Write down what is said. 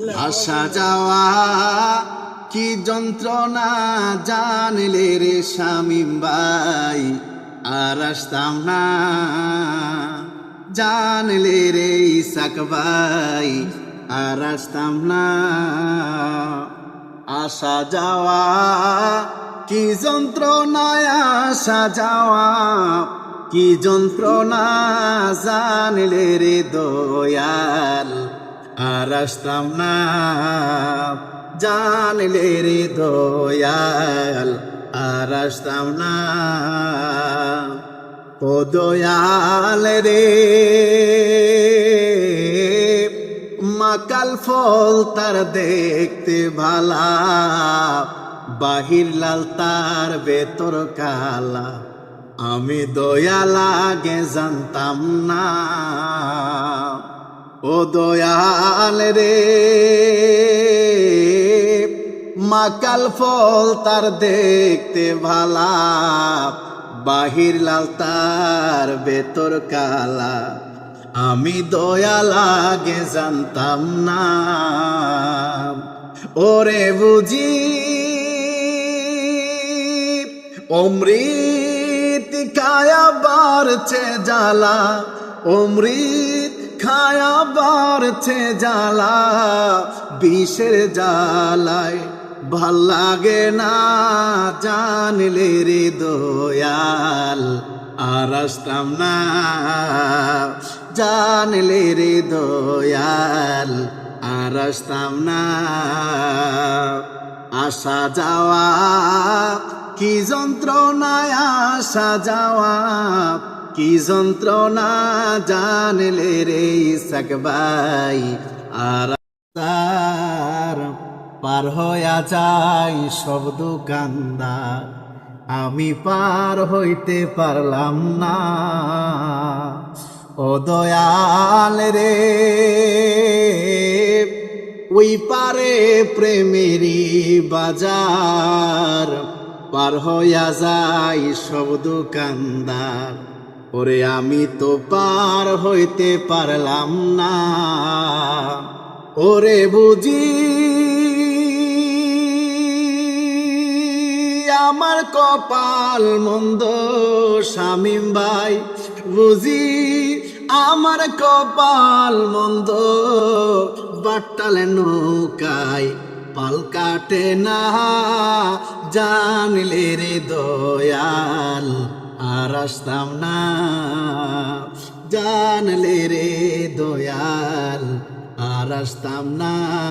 আসা যাওয়া কি যন্ত্রণা জানলে রে শামীম ভাই, আর আসতাম না জানলে রে ইসাক ভাই, আর আসতাম না। আসা যাওয়া কি যন্ত্রণায়, আসা যাওয়া কি যন্ত্রণা জানলে রে দয়াল, আর আসতাম না জানলে রে দয়াল, আর আসতাম না। ও দয়াল রে মাকাল ফল তার দেখতে ভালা, বাহির লাল তার ভেতর কালা, আমি দয়াল আগে জানতাম না। ও দয়াল রে মাকাল ফল তার দেখতে ভালা, বাহির লাল তার ভেতর কালা, আমি দয়াল আগে জানতাম না। ওরে বুঝি অমৃত খায়া বাড়ছে জ্বালা, অমৃত খায়া বাড়ছে জ্বালা, বিষের জ্বালায় ভাল লাগে না জানলে রে দয়াল, আর আসতাম না জানলে রে দয়াল, আর আসতাম না। আসা যাওয়া কি যন্ত্রণায়, আসা যাওয়া কি যন্ত্রণা জানলে রে ইসাক ভাই, আর তার পার হইয়া যাই সব দোকানদার, আমি পার হইতে পারলাম না। ও দয়াল রে ওই পারে প্রেমেরই বাজার, পার হইয়া যাই সব দোকানদার, ওরে আমি তো পার হইতে পারলাম না। ওরে বুঝি আমার কপাল মন্দ শামীম ভাই, বুঝি আমার কপাল মন্দ, বাট্টালে নৌকায় পাল কাটে না জানলে রে দয়াল, আর আসতাম না জানলে রে দয়াল, আর আসতাম না।